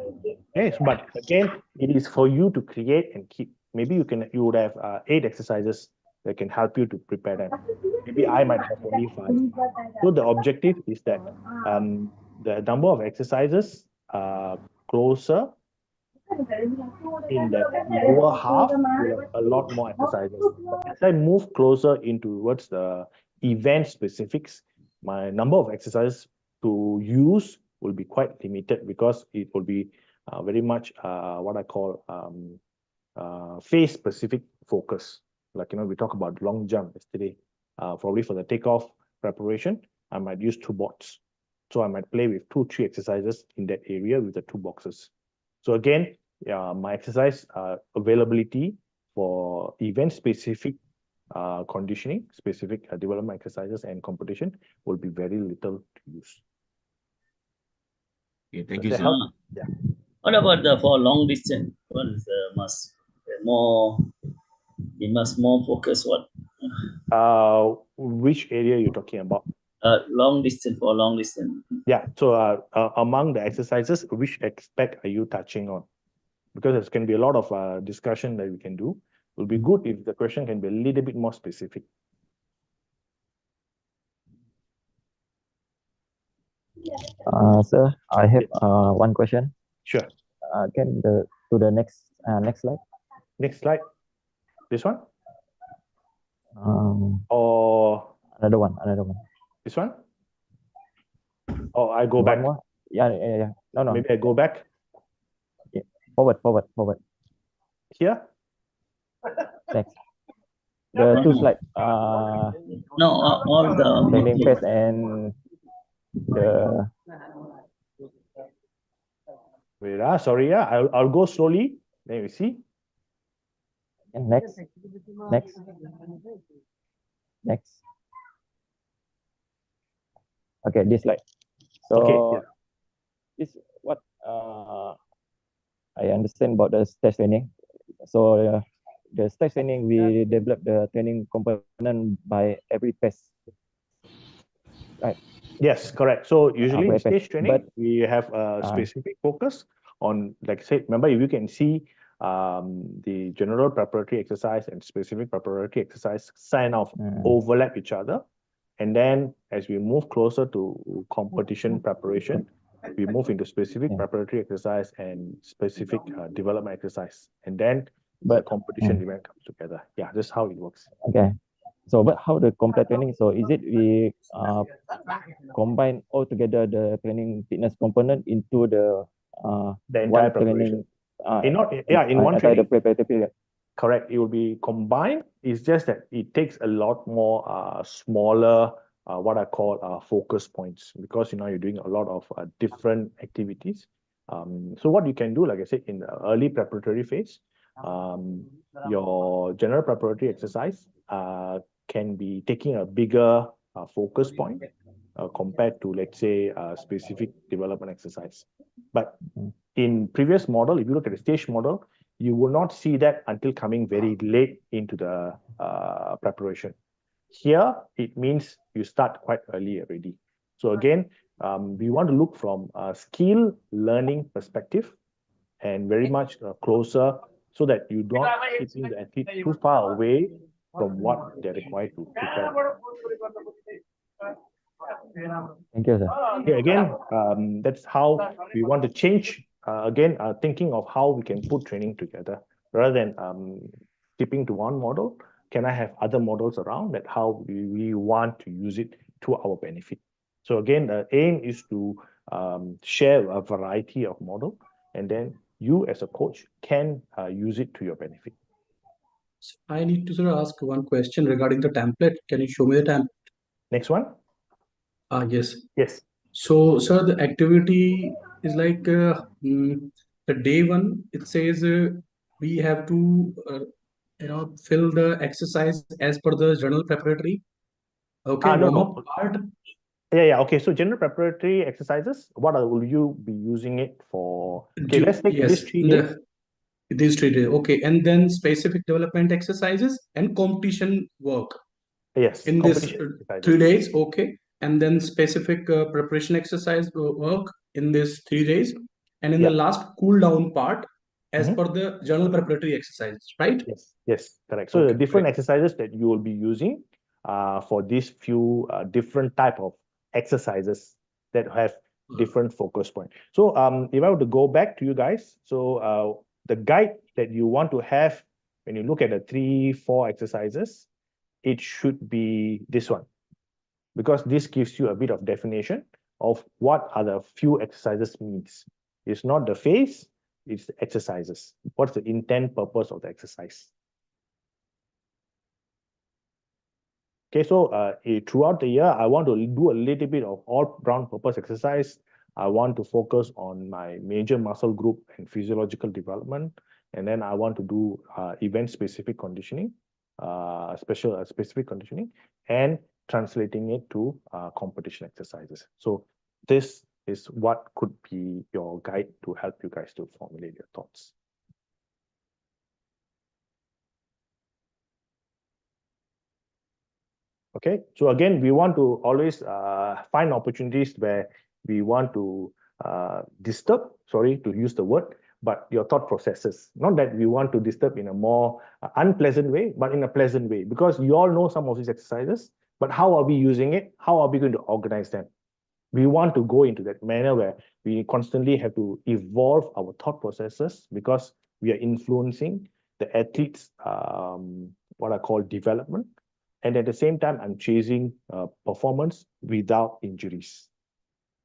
Okay, but again, it is for you to create and keep. Maybe you would have 8 exercises that can help you to prepare them. Maybe I might have only 5. So the objective is that the number of exercises are closer in that lower half, you have a lot more exercises. But as I move closer into towards the event specifics, my number of exercises to use will be quite limited because it will be very much what I call phase specific focus. Like, we talk about long jump yesterday. Probably for the takeoff preparation, I might use two boards. So I might play with 2-3 exercises in that area with the 2 boxes. So again, my exercise availability for event specific conditioning, specific development exercises and competition will be very little to use. Okay, thank Does you, that sir. help? Yeah. What about for long distance? What is must more? We must more focus what? Which area you're talking about? Long distance for long distance. Yeah. So among the exercises, which aspect are you touching on? Because there can be a lot of discussion that we can do. It will be good if the question can be a little bit more specific. Sir, I have one question. Sure. Can the next slide? Next slide. This one? Um, Or another one. this one? Or I go One back? more? Yeah. No. Maybe I go back Forward. here. Next. The two slides. No, all the Training phase and the Wait, sorry, I'll go slowly. Then we see. next. Okay, this slide. So Okay, yeah. this what I understand about the stage training. So the stage training, we develop the training component by every phase. Right. Yes, correct. So usually in Wait, stage training, but we have a specific focus on, like I said, remember, if you can see the general preparatory exercise and specific preparatory exercise sign off overlap each other. And then as we move closer to competition preparation, we move into specific preparatory exercise and specific development exercise. And then the competition event comes together. Yeah, that's how it works. Okay. So, but how the complete training? So, is it we combine all together the training fitness component into the entire one training? In one training. The preparatory period. Correct. It will be combined. It's just that it takes a lot more smaller, what I call focus points, because you're doing a lot of different activities. So what you can do, like I said, in the early preparatory phase, your general preparatory exercise can be taking a bigger focus point compared to, let's say, a specific development exercise. But in previous model, if you look at the stage model, you will not see that until coming very late into the preparation. Here, it means you start quite early already. So again, we want to look from a skill learning perspective and very much closer, so that you don't keeping the athlete too far away from what they're required to prepare. Thank you, sir. Okay, again, that's how we want to change. Again, thinking of how we can put training together rather than keeping to one model. Can I have other models around that? How we want to use it to our benefit. So again, the aim is to share a variety of model, and then you as a coach can use it to your benefit. I need to sort of ask one question regarding the template. Can you show me the template? Next one. Yes. Yes. So, sir, the activity is like the day one. It says we have to fill the exercise as per the general preparatory. Okay, No. warm-up part. Yeah. Okay, so general preparatory exercises, what will you be using it for? Okay, let's take Yes, these 3 days. These 3 days. Okay, and then specific development exercises and competition work. Yes, in this 3 days. Okay, and then specific preparation exercise work in this 3 days, and in the last cool down part as per the general preparatory exercises, right? Yes, correct. So the different exercises that you will be using for these few different type of exercises that have different focus point. So if I were to go back to you guys, so the guide that you want to have when you look at the 3-4 exercises, it should be this one, because this gives you a bit of definition of what are the few exercises means. It's not the phase, it's the exercises. What's the intent purpose of the exercise? Okay, so throughout the year, I want to do a little bit of all-round purpose exercise. I want to focus on my major muscle group and physiological development. And then I want to do event-specific conditioning, specific conditioning, and translating it to competition exercises. So this is what could be your guide to help you guys to formulate your thoughts. Okay, so again, we want to always find opportunities where we want to disturb, sorry to use the word, but your thought processes. Not that we want to disturb in a more unpleasant way, but in a pleasant way, because you all know some of these exercises, but how are we using it? How are we going to organize them? We want to go into that manner where we constantly have to evolve our thought processes, because we are influencing the athletes' what I call development. And at the same time, I'm chasing performance without injuries.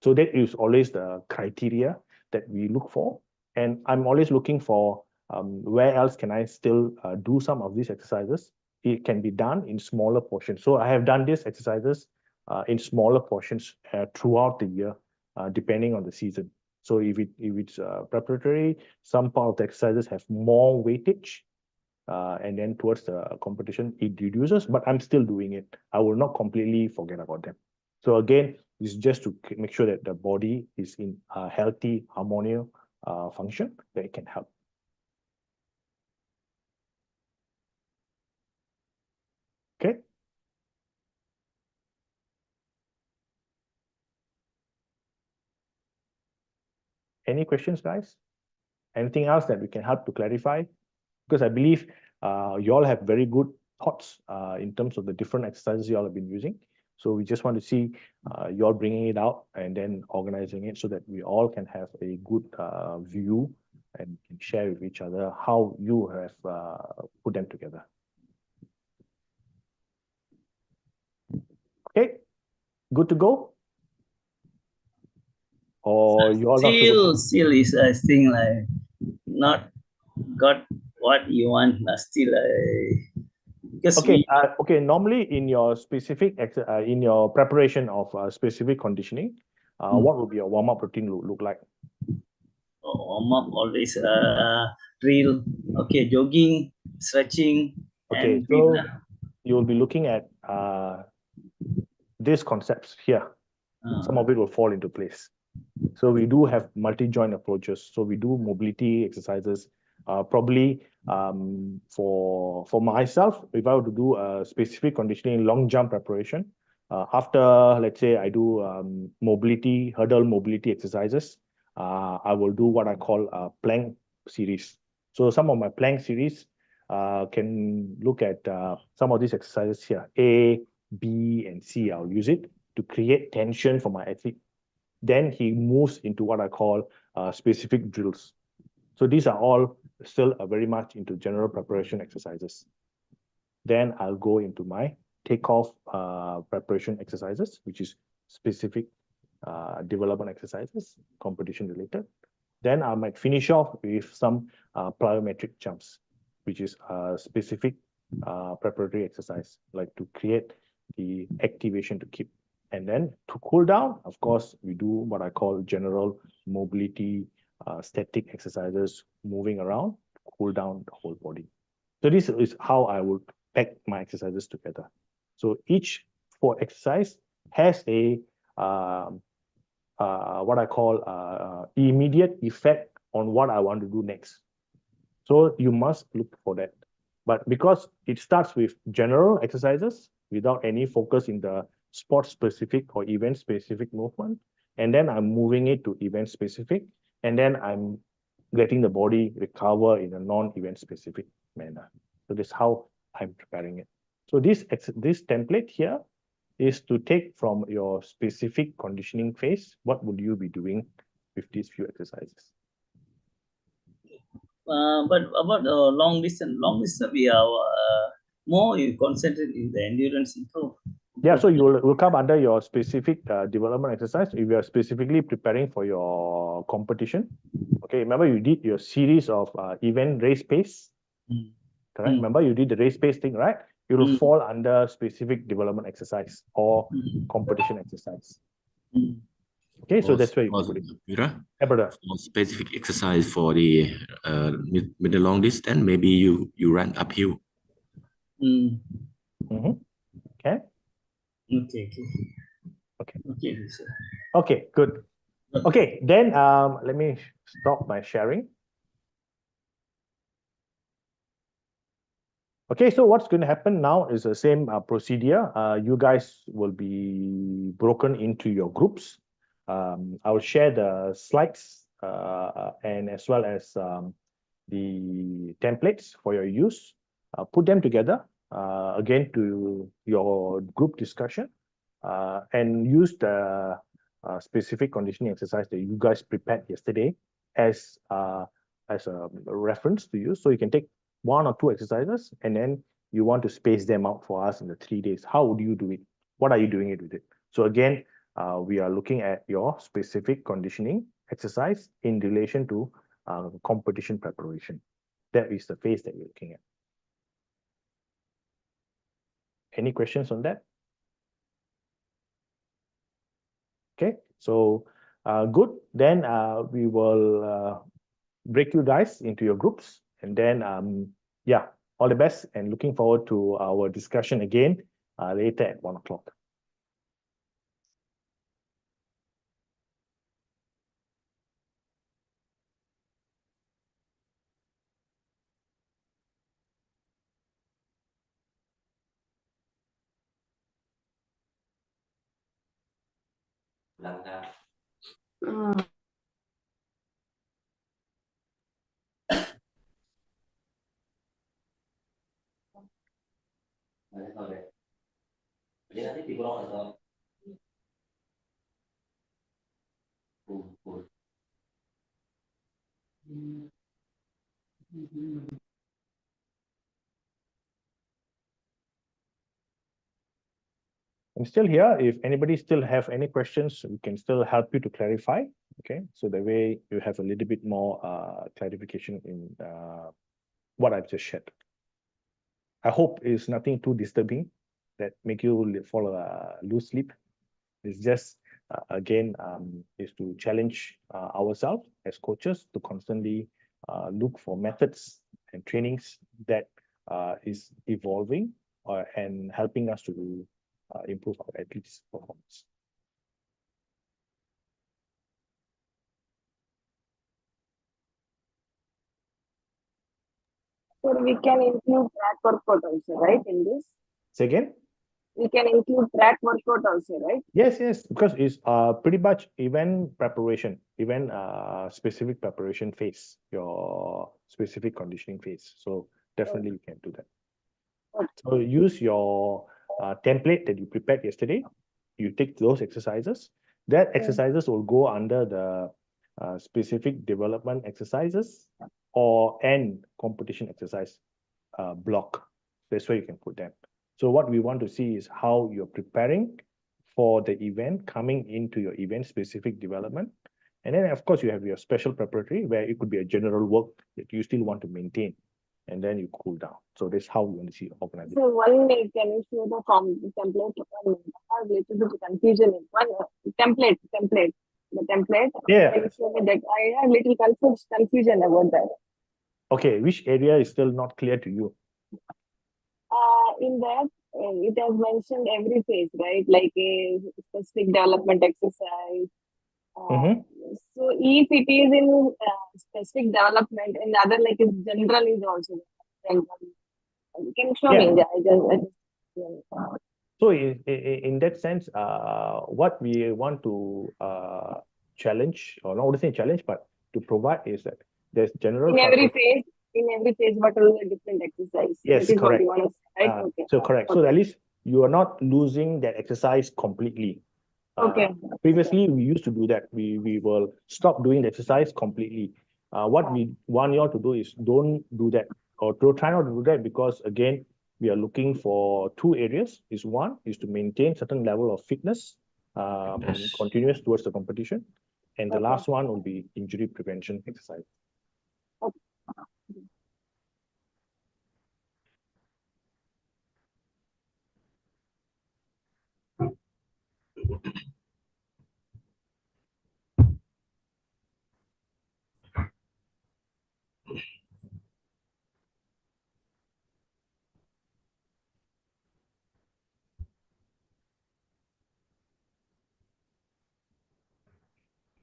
So that is always the criteria that we look for. And I'm always looking for where else can I still do some of these exercises. It can be done in smaller portions. So I have done these exercises in smaller portions throughout the year, depending on the season. So if it's preparatory, some part of the exercises have more weightage. And then towards the competition, it reduces, but I'm still doing it. I will not completely forget about them. So again, it's just to make sure that the body is in a healthy, harmonious function that it can help. Okay. Any questions, guys? Anything else that we can help to clarify? Because I believe you all have very good thoughts in terms of the different exercises you all have been using. So we just want to see you all bringing it out and then organizing it so that we all can have a good view and can share with each other how you have put them together. Okay, good to go? Or you all still is I think like not got what you want, still because okay, okay. Normally, in your specific in your preparation of specific conditioning, what would be your warm-up routine look like? Warm-up always drill. Okay, jogging, stretching. Okay, and so you will be looking at these concepts here. Some of it will fall into place. So we do have multi-joint approaches. So we do mobility exercises. Probably for myself, if I were to do a specific conditioning long jump preparation, after let's say I do mobility, hurdle mobility exercises, I will do what I call a plank series. So some of my plank series can look at some of these exercises here, A, B, and C. I'll use it to create tension for my athlete. Then he moves into what I call specific drills. So these are all still very much into general preparation exercises. Then I'll go into my takeoff preparation exercises, which is specific development exercises, competition related. Then I might finish off with some plyometric jumps, which is a specific preparatory exercise, like to create the activation to keep. And then to cool down, of course, we do what I call general mobility, static exercises, moving around, cool down the whole body. So this is how I would pack my exercises together. So each exercise has a what I call immediate effect on what I want to do next. So you must look for that. But because it starts with general exercises without any focus in the sport-specific or event-specific movement, and then I'm moving it to event-specific, and then I'm letting the body recover in a non-event specific manner. So this is how I'm preparing it. So this template here is to take from your specific conditioning phase, what would you be doing with these few exercises? But about long distance, we are more you concentrate in the endurance improve. Yeah, so you will come under your specific development exercise if you are specifically preparing for your competition. Okay, remember you did your series of event race pace, correct? Remember you did the race pace thing, right? It will fall under specific development exercise or competition exercise. Okay, so that's where you put it. Mira, Yeah, brother. for specific exercise for the mid and long distance, maybe you run uphill. Okay. Okay. Okay, good. Okay, then let me stop my sharing. Okay, so what's going to happen now is the same procedure. You guys will be broken into your groups. I will share the slides and as well as the templates for your use. Put them together again to your group discussion and use the specific conditioning exercise that you guys prepared yesterday as a reference to use. So you can take 1 or 2 exercises and then you want to space them out for us in the 3 days. How would you do it? What are you doing it with it? So again, we are looking at your specific conditioning exercise in relation to competition preparation. That is the phase that you're looking at. Any questions on that? Okay, so good. Then we will break you guys into your groups, and then yeah, all the best, and looking forward to our discussion again later at 1 o'clock. I'm still here. If anybody still have any questions, we can still help you to clarify. Okay, so that way you have a little bit more clarification in what I've just shared. I hope it's nothing too disturbing that make you lose sleep. It's just again is to challenge ourselves as coaches to constantly look for methods and trainings that is evolving and helping us to improve our athletes' performance. So we can include track workout also, right, in this? Say again? We can include track workout also, right? Yes, because it's pretty much event preparation, event specific preparation phase, your specific conditioning phase. So definitely you can do that. Okay. So use your template that you prepared yesterday. You take those exercises. That exercises will go under the specific development exercises and competition exercise block. That's where you can put them. So what we want to see is how you're preparing for the event, coming into your event specific development. And then of course you have your special preparatory where it could be a general work that you still want to maintain, and then you cool down. So that's how we want to see organization. So one minute, can you show the template? I have a little bit of confusion in one template. The template. Yeah. Can you show me that? I have little confusion about that. Okay, which area is still not clear to you? In that, it has mentioned every phase, right? Like a specific development exercise. So if it is in specific development, and other like is general is also general. Can you show me? So in that sense, what we want to challenge, or not to say challenge, but to provide is that there's general. In every phase, what are the different exercises? Yes, correct. Right? Okay. So correct. So at least you are not losing that exercise completely. Okay. Previously, we used to do that. We will stop doing the exercise completely. What we want you all to do is don't do that, or to try not to do that, because again, we are looking for two areas. One is to maintain certain level of fitness, continuous towards the competition, and the Okay. last one will be injury prevention exercise.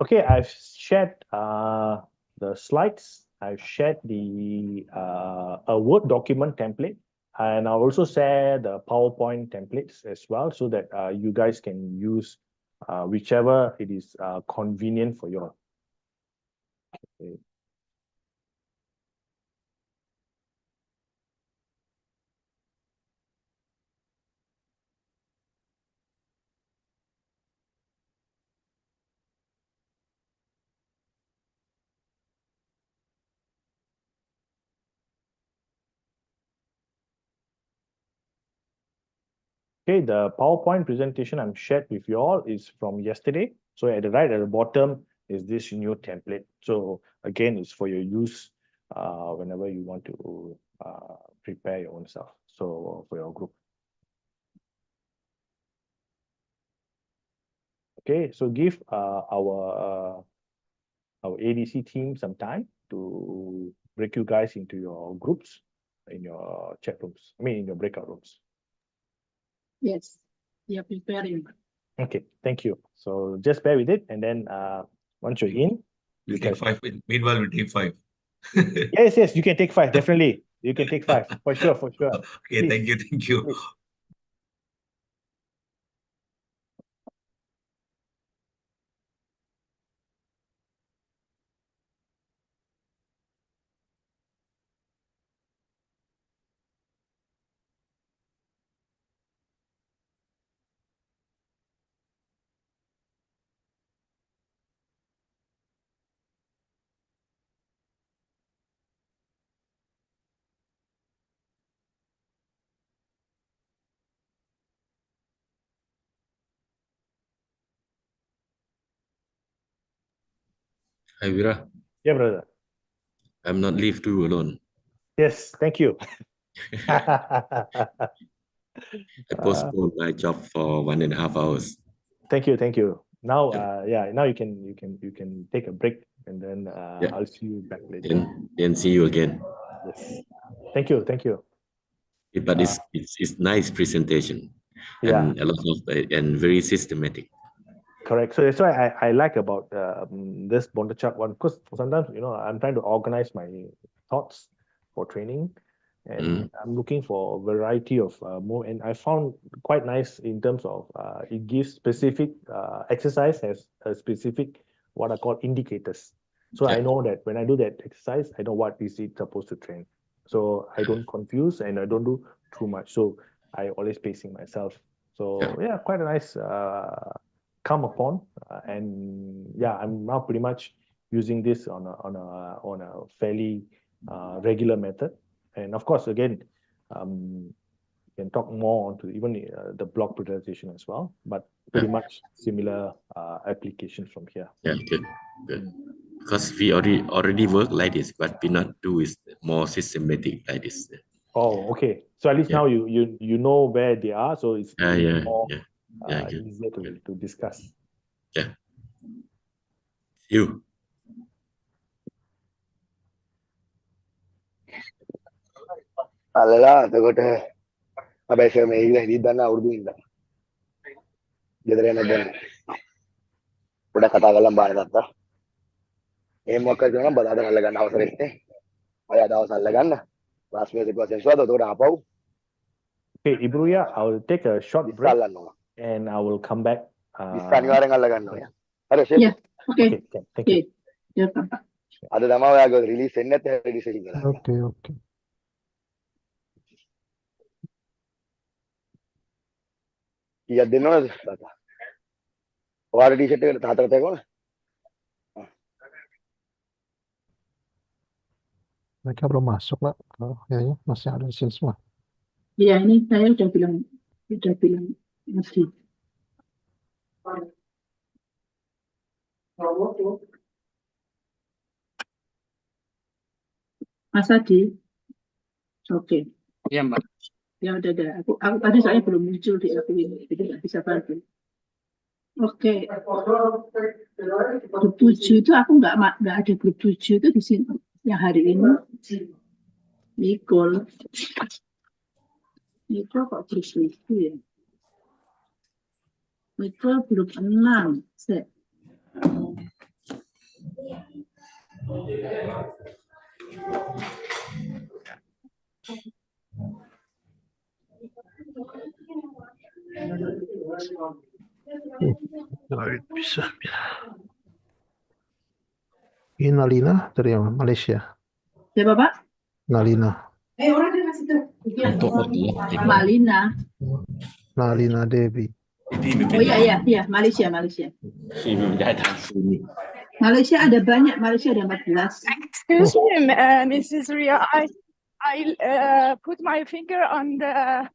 Okay, I've shared the slides. I've shared the a Word document template, and I'll also share the PowerPoint templates as well, so that you guys can use whichever it is convenient for you all. Okay. Okay, the PowerPoint presentation I'm shared with you all is from yesterday. So at the bottom is this new template. So again, it's for your use whenever you want to prepare your own stuff. So for your group. Okay, so give our ADC team some time to break you guys into your groups in your chat rooms. I mean, in your breakout rooms. Yes, we are preparing. Okay, thank you. So just bear with it, and then once you're in, you We'll take guys. 5. Meanwhile, we'll take 5. Yes, you can take 5. Definitely, you can take 5 for sure, for sure. Okay, Please, thank you, thank you. please. Hi, Vira. Yeah, brother. I'm not leave too alone. Yes, thank you. I postponed my job for 1.5 hours. Thank you, thank you. Now, Yeah. now you can take a break, and then Yeah. I'll see you back later. Then see you again. Yes. Thank you, thank you. But it's nice presentation Yeah. and a lot of and very systematic. Correct. So that's why I like about this Bondachak one, because sometimes I'm trying to organize my thoughts for training, and I'm looking for a variety of more. And I found quite nice in terms of it gives specific exercise has a specific what I call indicators. So I know that when I do that exercise, I know what is it supposed to train. So I don't confuse and I don't do too much. So I always pacing myself. So yeah, quite a nice come upon, and yeah, I'm now pretty much using this on a fairly regular method. And of course, again, you can talk more onto even the block presentation as well, but pretty much similar applications from here. Yeah, good. Because we already work like this, but we not do it more systematic like this. Oh, okay. So at least now you know where they are, so it's more good. easier to discuss. Yeah. You. අල්ලලා එතකොට හැබැයි මේ ඉන්න හිටින්න අවුරුදු ඉඳලා ගෙදර යන දැන් පොඩ කතා කරලා බාර ගත්තා එහෙම මොකක්ද කියනවා බදාද අල්ල ගන්න අවසර ඉන්නේ අය දවස් අල්ල ගන්න ක්ලාස් මේක ඊට පස්සේ සුවද උඩ ආපහු. Okay, Ibruya, I will take a short break and I will come back. අනිවාර්යෙන් අල්ල ගන්න ඕනේ. හරි chef. Yeah. Okay. Thank you. Yeah. අද තමයි ඔයාගේ රිලීස් වෙන්නේ නැත්නම් රිලීස් වෙන්නේ කියලා. Okay. Iya dino tata. Oh ada di situ tata teko na. Mereka belum masuk lah. Oh, ya, masih ada di sini semua. Iya, ini saya udah bilang ngerti. Mas Adi, oke. Iya, Mbak. Ya udah. Aku tadi soalnya belum muncul di aku ini, jadi nggak bisa bantu. Oke. Grup 7 itu aku nggak ada grup 7 itu di sini. Yang hari ini Nicole kok grup 7 ya? Nicole grup 6. Nggak bisa. Ini Nalina dari Malaysia. Siapa Pak? Nalina. Orang dia kasih tuh. Malina. Nalina Devi. Oh iya, Malaysia. Malaysia ada banyak, Malaysia ada 14. Excuse me, Mrs. Ria, I put my finger on the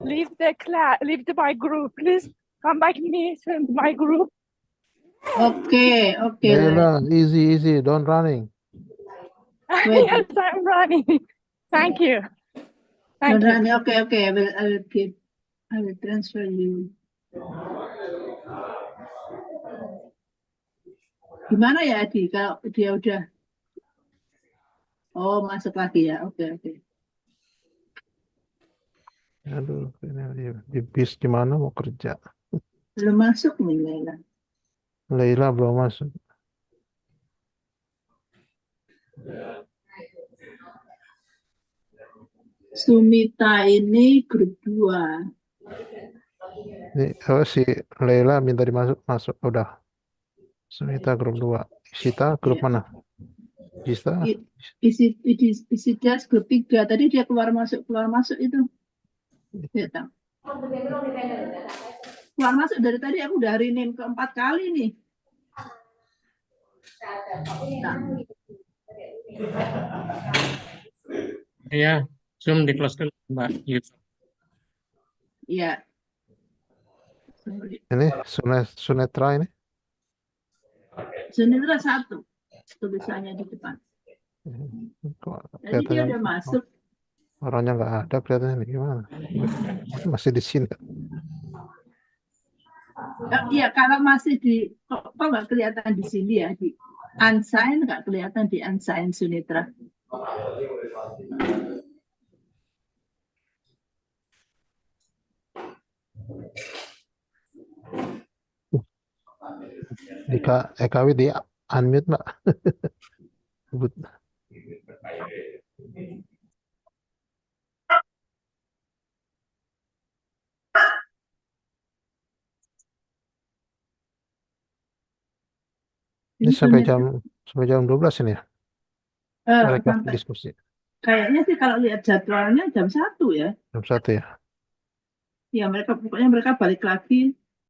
leave my group. Please come back me to my group. Okay. Leila, easy, don't running. Yes, I'm running. Thank you. Thank you. Okay. I will transfer you. Gimana ya Adi kalau dia udah masuk lagi ya? Oke. Aduh, ini di bis gimana mau kerja? Belum masuk nih Leila. Leila belum masuk. Sumita ini grup 2. Ini si Leila minta masuk udah. Sumita grup 2. Isita grup mana? Isita grup 3. Tadi dia keluar masuk itu. Ya, tahu. Keluar masuk dari tadi aku udah rename ke 4 kali nih. Iya, Zoom di close dulu, Mbak. Iya. Ini Sunetra ini. Sunetra 1 tulisannya di depan. Tadi dia udah masuk. Orangnya nggak ada kelihatannya gimana? Masih di sini. Iya, kalau masih kok nggak kelihatan di sini ya, di unsign nggak kelihatan di unsign Sunetra. Di EKW di unmute Mbak. Ini sampai jam 12 ini ya? Mereka diskusi. Kayaknya sih kalau lihat jadwalnya jam 1 ya. Jam 1 ya? Ya mereka balik lagi